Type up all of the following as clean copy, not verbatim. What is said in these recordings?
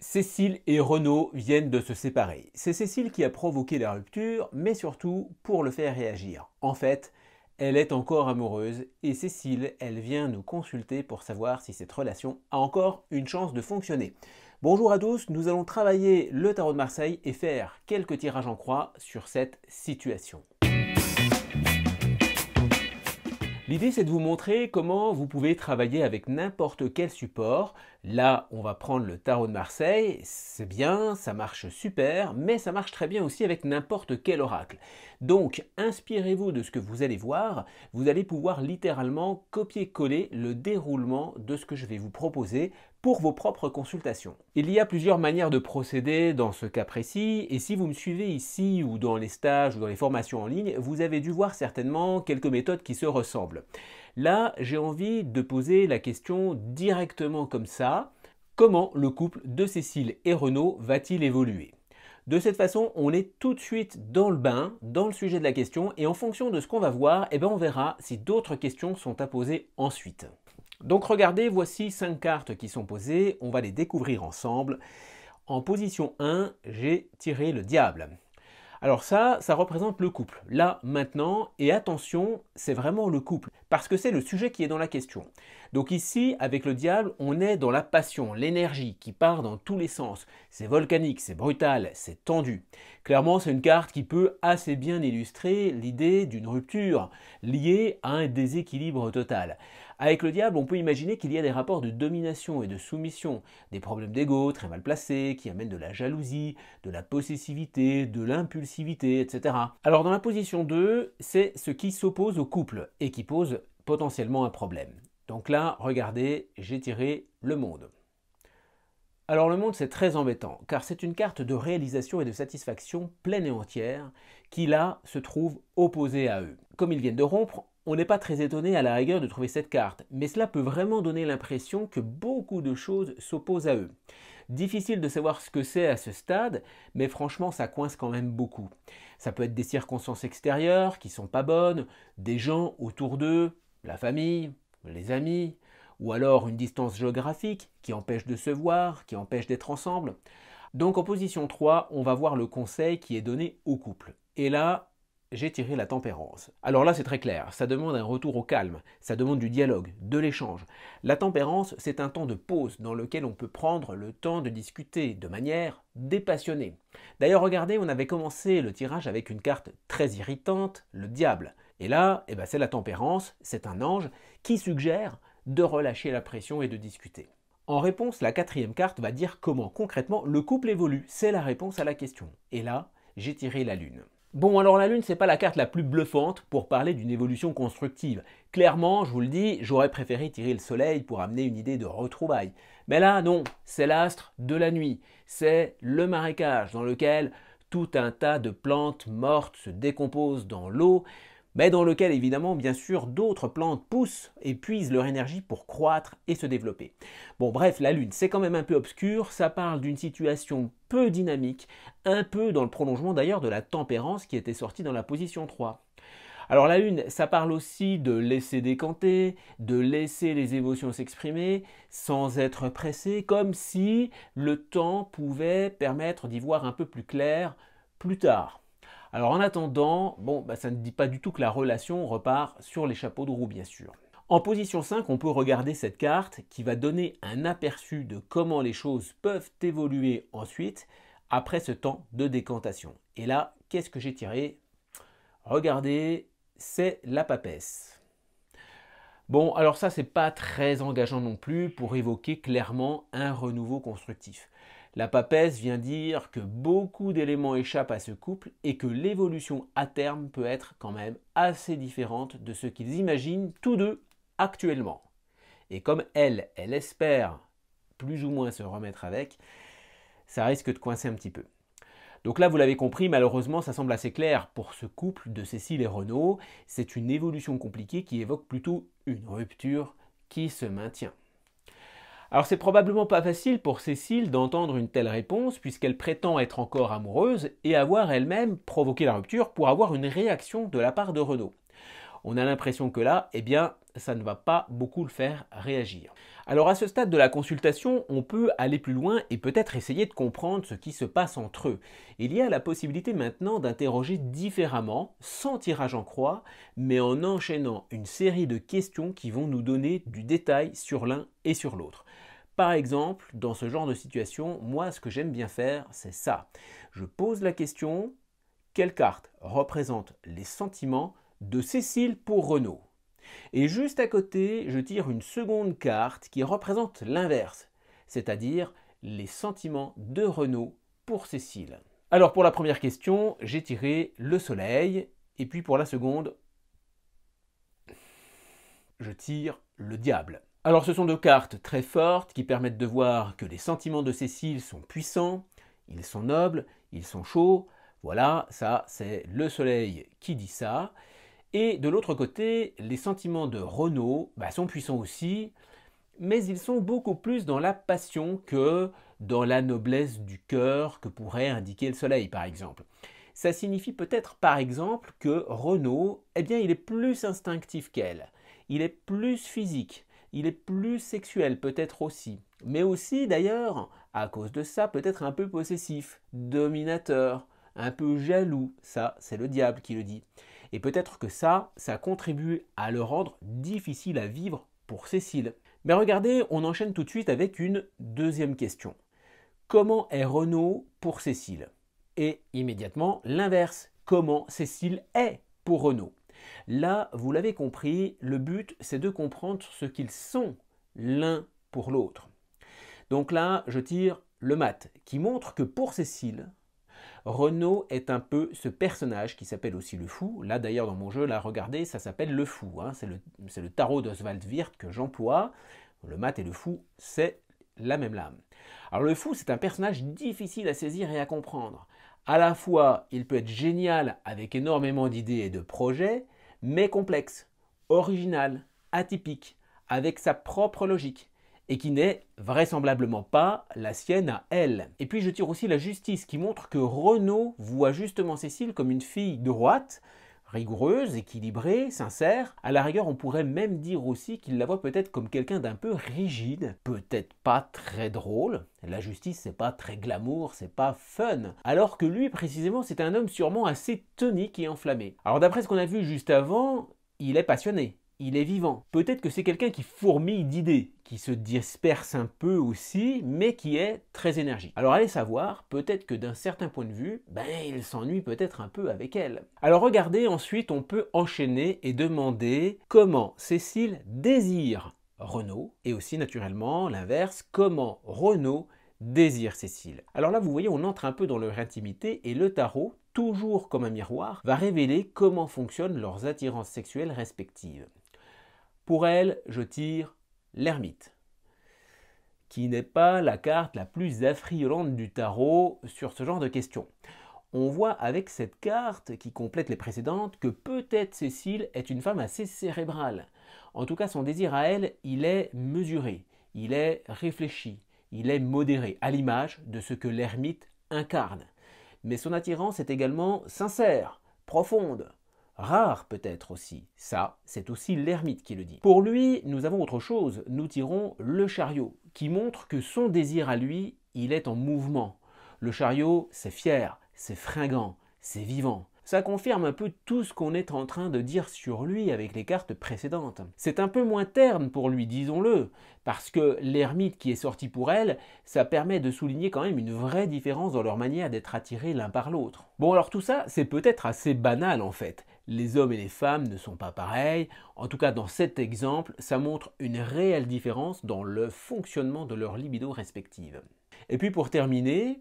Cécile et Renaud viennent de se séparer. C'est Cécile qui a provoqué la rupture, mais surtout pour le faire réagir. En fait, elle est encore amoureuse et Cécile, elle vient nous consulter pour savoir si cette relation a encore une chance de fonctionner. Bonjour à tous, nous allons travailler le tarot de Marseille et faire quelques tirages en croix sur cette situation. L'idée, c'est de vous montrer comment vous pouvez travailler avec n'importe quel support. Là, on va prendre le tarot de Marseille, c'est bien, ça marche super, mais ça marche très bien aussi avec n'importe quel oracle. Donc, inspirez-vous de ce que vous allez voir, vous allez pouvoir littéralement copier-coller le déroulement de ce que je vais vous proposer pour vos propres consultations. Il y a plusieurs manières de procéder dans ce cas précis, et si vous me suivez ici ou dans les stages ou dans les formations en ligne, vous avez dû voir certainement quelques méthodes qui se ressemblent. Là, j'ai envie de poser la question directement comme ça, comment le couple de Cécile et Renaud va-t-il évoluer ? De cette façon, on est tout de suite dans le bain, dans le sujet de la question, et en fonction de ce qu'on va voir, on verra si d'autres questions sont à poser ensuite. Donc regardez, voici 5 cartes qui sont posées, on va les découvrir ensemble. En position 1, j'ai tiré le diable. Alors ça représente le couple, là, maintenant, et attention, c'est vraiment le couple, parce que c'est le sujet qui est dans la question. Donc ici, avec le diable, on est dans la passion, l'énergie qui part dans tous les sens. C'est volcanique, c'est brutal, c'est tendu. Clairement, c'est une carte qui peut assez bien illustrer l'idée d'une rupture liée à un déséquilibre total. Avec le diable, on peut imaginer qu'il y a des rapports de domination et de soumission, des problèmes d'ego très mal placés, qui amènent de la jalousie, de la possessivité, de l'impulsivité, etc. Alors dans la position 2, c'est ce qui s'oppose au couple et qui pose potentiellement un problème. Donc là, regardez, j'ai tiré le monde. Alors le monde, c'est très embêtant, car c'est une carte de réalisation et de satisfaction pleine et entière qui là se trouve opposée à eux. Comme ils viennent de rompre, on n'est pas très étonné à la rigueur de trouver cette carte, mais cela peut vraiment donner l'impression que beaucoup de choses s'opposent à eux. Difficile de savoir ce que c'est à ce stade, mais franchement ça coince quand même beaucoup. Ça peut être des circonstances extérieures qui sont pas bonnes, des gens autour d'eux, la famille, les amis, ou alors une distance géographique qui empêche de se voir, qui empêche d'être ensemble. Donc en position 3, on va voir le conseil qui est donné au couple. Et là, j'ai tiré la tempérance. Alors là, c'est très clair, ça demande un retour au calme, ça demande du dialogue, de l'échange. La tempérance, c'est un temps de pause dans lequel on peut prendre le temps de discuter de manière dépassionnée. D'ailleurs, regardez, on avait commencé le tirage avec une carte très irritante, le diable. Et là, c'est la tempérance, c'est un ange qui suggère de relâcher la pression et de discuter. En réponse, la 4e carte va dire comment concrètement le couple évolue. C'est la réponse à la question. Et là, j'ai tiré la lune. Bon, alors la lune, c'est pas la carte la plus bluffante pour parler d'une évolution constructive. Clairement, je vous le dis, j'aurais préféré tirer le soleil pour amener une idée de retrouvailles. Mais là, non, c'est l'astre de la nuit. C'est le marécage dans lequel tout un tas de plantes mortes se décomposent dans l'eau, mais dans lequel évidemment bien sûr d'autres plantes poussent et puisent leur énergie pour croître et se développer. Bon bref, la lune c'est quand même un peu obscur, ça parle d'une situation peu dynamique, un peu dans le prolongement d'ailleurs de la tempérance qui était sortie dans la position 3. Alors la lune, ça parle aussi de laisser décanter, de laisser les émotions s'exprimer sans être pressé, comme si le temps pouvait permettre d'y voir un peu plus clair plus tard. Alors en attendant, ça ne dit pas du tout que la relation repart sur les chapeaux de roue bien sûr. En position 5, on peut regarder cette carte qui va donner un aperçu de comment les choses peuvent évoluer ensuite après ce temps de décantation. Et là, qu'est-ce que j'ai tiré? Regardez, c'est la papesse. Bon, alors ça, c'est pas très engageant non plus pour évoquer clairement un renouveau constructif. La papesse vient dire que beaucoup d'éléments échappent à ce couple et que l'évolution à terme peut être quand même assez différente de ce qu'ils imaginent tous deux actuellement. Et comme elle espère plus ou moins se remettre avec, ça risque de coincer un petit peu. Donc là, vous l'avez compris, malheureusement, ça semble assez clair pour ce couple de Cécile et Renaud. C'est une évolution compliquée qui évoque plutôt une rupture qui se maintient. Alors c'est probablement pas facile pour Cécile d'entendre une telle réponse puisqu'elle prétend être encore amoureuse et avoir elle-même provoqué la rupture pour avoir une réaction de la part de Renaud. On a l'impression que là, ça ne va pas beaucoup le faire réagir. Alors à ce stade de la consultation, on peut aller plus loin et peut-être essayer de comprendre ce qui se passe entre eux. Il y a la possibilité maintenant d'interroger différemment, sans tirage en croix, mais en enchaînant une série de questions qui vont nous donner du détail sur l'un et sur l'autre. Par exemple, dans ce genre de situation, moi ce que j'aime bien faire, c'est ça. Je pose la question, quelle carte représente les sentiments de Cécile pour Renaud? Et juste à côté, je tire une seconde carte qui représente l'inverse, c'est-à-dire les sentiments de Renaud pour Cécile. Alors pour la première question, j'ai tiré le soleil, et puis pour la seconde, je tire le diable. Alors ce sont deux cartes très fortes qui permettent de voir que les sentiments de Cécile sont puissants, ils sont nobles, ils sont chauds. Voilà, ça c'est le soleil qui dit ça. Et de l'autre côté, les sentiments de Renaud sont puissants aussi, mais ils sont beaucoup plus dans la passion que dans la noblesse du cœur que pourrait indiquer le soleil par exemple. Ça signifie peut-être par exemple que Renaud, il est plus instinctif qu'elle, il est plus physique, il est plus sexuel peut-être aussi, mais aussi d'ailleurs, à cause de ça, peut-être un peu possessif, dominateur, un peu jaloux, ça c'est le diable qui le dit. Et peut-être que ça contribue à le rendre difficile à vivre pour Cécile. Mais regardez, on enchaîne tout de suite avec une deuxième question. Comment est Renaud pour Cécile? Et immédiatement l'inverse. Comment Cécile est pour Renaud? Là, vous l'avez compris, le but c'est de comprendre ce qu'ils sont l'un pour l'autre. Donc là, je tire le mat qui montre que pour Cécile, Renaud est un peu ce personnage qui s'appelle aussi le fou. Là d'ailleurs dans mon jeu, là regardez, ça s'appelle le fou. C'est le tarot d'Oswald Wirth que j'emploie. Le mat et le fou, c'est la même lame. Alors le fou, c'est un personnage difficile à saisir et à comprendre. À la fois, il peut être génial avec énormément d'idées et de projets, mais complexe, original, atypique, avec sa propre logique, et qui n'est vraisemblablement pas la sienne à elle. Et puis je tire aussi la justice qui montre que Renaud voit justement Cécile comme une fille droite, rigoureuse, équilibrée, sincère. À la rigueur, on pourrait même dire aussi qu'il la voit peut-être comme quelqu'un d'un peu rigide, peut-être pas très drôle. La justice, c'est pas très glamour, c'est pas fun. Alors que lui, précisément, c'est un homme sûrement assez tonique et enflammé. Alors d'après ce qu'on a vu juste avant, il est passionné. Il est vivant. Peut-être que c'est quelqu'un qui fourmille d'idées, qui se disperse un peu aussi, mais qui est très énergique. Alors allez savoir, peut-être que d'un certain point de vue, il s'ennuie peut-être un peu avec elle. Alors regardez, ensuite on peut enchaîner et demander comment Cécile désire Renaud, et aussi naturellement l'inverse, comment Renaud désire Cécile. Alors là vous voyez, on entre un peu dans leur intimité et le tarot, toujours comme un miroir, va révéler comment fonctionnent leurs attirances sexuelles respectives. Pour elle, je tire l'ermite, qui n'est pas la carte la plus affriolante du tarot sur ce genre de questions. On voit avec cette carte, qui complète les précédentes, que peut-être Cécile est une femme assez cérébrale. En tout cas, son désir à elle, il est mesuré, il est réfléchi, il est modéré, à l'image de ce que l'ermite incarne. Mais son attirance est également sincère, profonde, rare peut-être aussi. Ça, c'est aussi l'ermite qui le dit. Pour lui, nous avons autre chose. Nous tirons le chariot, qui montre que son désir à lui, il est en mouvement. Le chariot, c'est fier, c'est fringant, c'est vivant. Ça confirme un peu tout ce qu'on est en train de dire sur lui avec les cartes précédentes. C'est un peu moins terne pour lui, disons-le, parce que l'ermite qui est sorti pour elle, ça permet de souligner quand même une vraie différence dans leur manière d'être attirés l'un par l'autre. Bon alors tout ça, c'est peut-être assez banal en fait. Les hommes et les femmes ne sont pas pareils. En tout cas dans cet exemple, ça montre une réelle différence dans le fonctionnement de leur libido respective. Et puis pour terminer,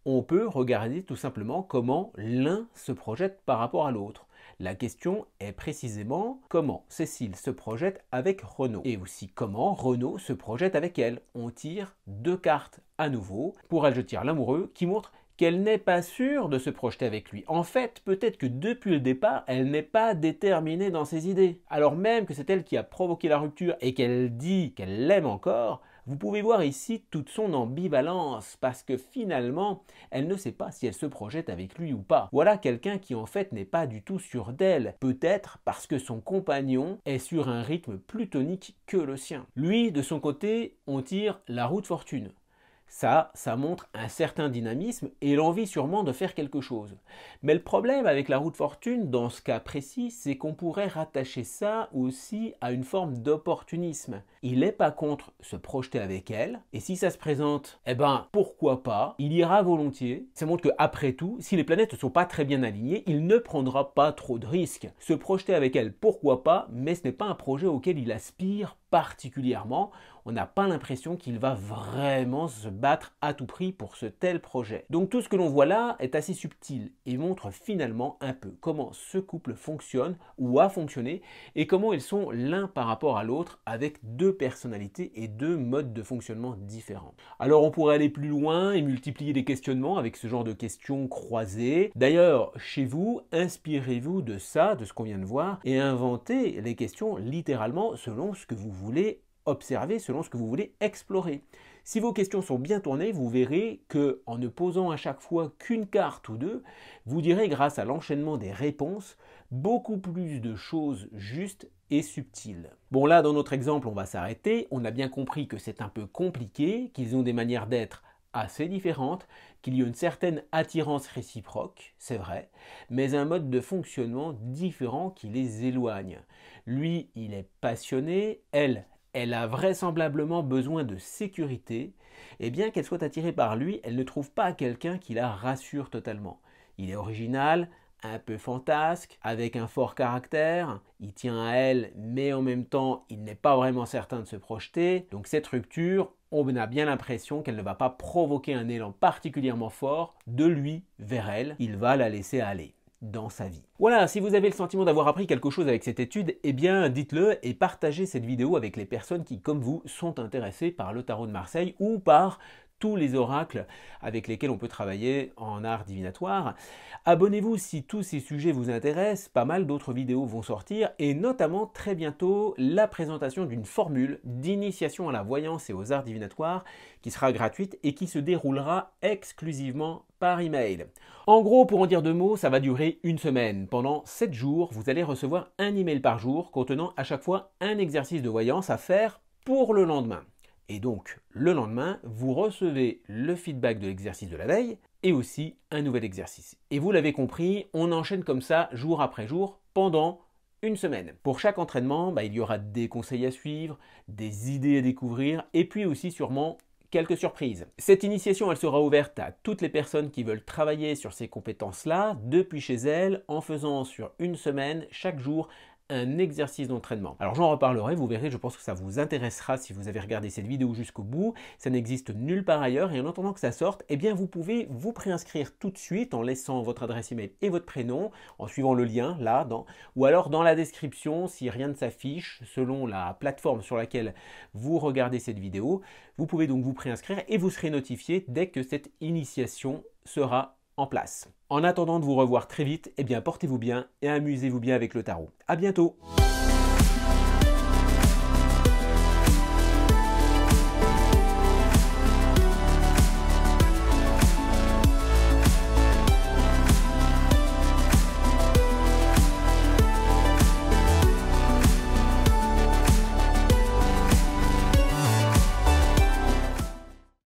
on peut regarder tout simplement comment l'un se projette par rapport à l'autre. La question est précisément comment Cécile se projette avec Renaud et aussi comment Renaud se projette avec elle. On tire deux cartes à nouveau. Pour elle, je tire l'amoureux qui montre qu'elle n'est pas sûre de se projeter avec lui. En fait, peut-être que depuis le départ, elle n'est pas déterminée dans ses idées. Alors même que c'est elle qui a provoqué la rupture et qu'elle dit qu'elle l'aime encore, Vous pouvez voir ici toute son ambivalence parce que finalement, elle ne sait pas si elle se projette avec lui ou pas. Voilà quelqu'un qui en fait n'est pas du tout sûr d'elle, peut-être parce que son compagnon est sur un rythme plus tonique que le sien. Lui, de son côté, on tire la roue de fortune. Ça montre un certain dynamisme et l'envie sûrement de faire quelque chose. Mais le problème avec la roue de fortune, dans ce cas précis, c'est qu'on pourrait rattacher ça aussi à une forme d'opportunisme. Il n'est pas contre se projeter avec elle, et si ça se présente, eh ben pourquoi pas, il ira volontiers. Ça montre qu'après tout, si les planètes ne sont pas très bien alignées, il ne prendra pas trop de risques. Se projeter avec elle, pourquoi pas, mais ce n'est pas un projet auquel il aspire particulièrement. On n'a pas l'impression qu'il va vraiment se battre à tout prix pour ce tel projet. Donc tout ce que l'on voit là est assez subtil et montre finalement un peu comment ce couple fonctionne ou a fonctionné et comment ils sont l'un par rapport à l'autre avec deux personnalités et deux modes de fonctionnement différents. Alors on pourrait aller plus loin et multiplier les questionnements avec ce genre de questions croisées. D'ailleurs, chez vous, inspirez-vous de ça, de ce qu'on vient de voir, et inventez les questions littéralement selon ce que vous voulez observer, selon ce que vous voulez explorer. Si vos questions sont bien tournées, vous verrez que en ne posant à chaque fois qu'une carte ou deux, vous direz grâce à l'enchaînement des réponses beaucoup plus de choses justes et subtiles. Bon là, dans notre exemple, on va s'arrêter. On a bien compris que c'est un peu compliqué, qu'ils ont des manières d'être assez différentes, qu'il y a une certaine attirance réciproque, c'est vrai, mais un mode de fonctionnement différent qui les éloigne. Lui, il est passionné, elle a vraisemblablement besoin de sécurité, et bien qu'elle soit attirée par lui, elle ne trouve pas quelqu'un qui la rassure totalement. Il est original, un peu fantasque, avec un fort caractère, il tient à elle, mais en même temps, il n'est pas vraiment certain de se projeter. Donc cette rupture, on a bien l'impression qu'elle ne va pas provoquer un élan particulièrement fort de lui vers elle, il va la laisser aller dans sa vie. Voilà, si vous avez le sentiment d'avoir appris quelque chose avec cette étude, eh bien dites-le et partagez cette vidéo avec les personnes qui, comme vous, sont intéressées par le tarot de Marseille ou par tous les oracles avec lesquels on peut travailler en art divinatoire. Abonnez-vous si tous ces sujets vous intéressent, pas mal d'autres vidéos vont sortir et notamment très bientôt la présentation d'une formule d'initiation à la voyance et aux arts divinatoires qui sera gratuite et qui se déroulera exclusivement par email. En gros, pour en dire deux mots, ça va durer une semaine. Pendant 7 jours, vous allez recevoir un email par jour contenant à chaque fois un exercice de voyance à faire pour le lendemain. Et donc, le lendemain, vous recevez le feedback de l'exercice de la veille et aussi un nouvel exercice. Et vous l'avez compris, on enchaîne comme ça jour après jour pendant une semaine. Pour chaque entraînement, il y aura des conseils à suivre, des idées à découvrir et puis aussi sûrement quelques surprises. Cette initiation, elle sera ouverte à toutes les personnes qui veulent travailler sur ces compétences-là depuis chez elles en faisant sur une semaine, chaque jour, un exercice d'entraînement. Alors j'en reparlerai, vous verrez, je pense que ça vous intéressera si vous avez regardé cette vidéo jusqu'au bout. Ça n'existe nulle part ailleurs et en attendant que ça sorte, eh bien vous pouvez vous préinscrire tout de suite en laissant votre adresse email et votre prénom, en suivant le lien là, ou alors dans la description si rien ne s'affiche selon la plateforme sur laquelle vous regardez cette vidéo. Vous pouvez donc vous préinscrire et vous serez notifié dès que cette initiation sera en place. En attendant de vous revoir très vite, eh bien portez-vous bien et amusez-vous bien avec le tarot. À bientôt!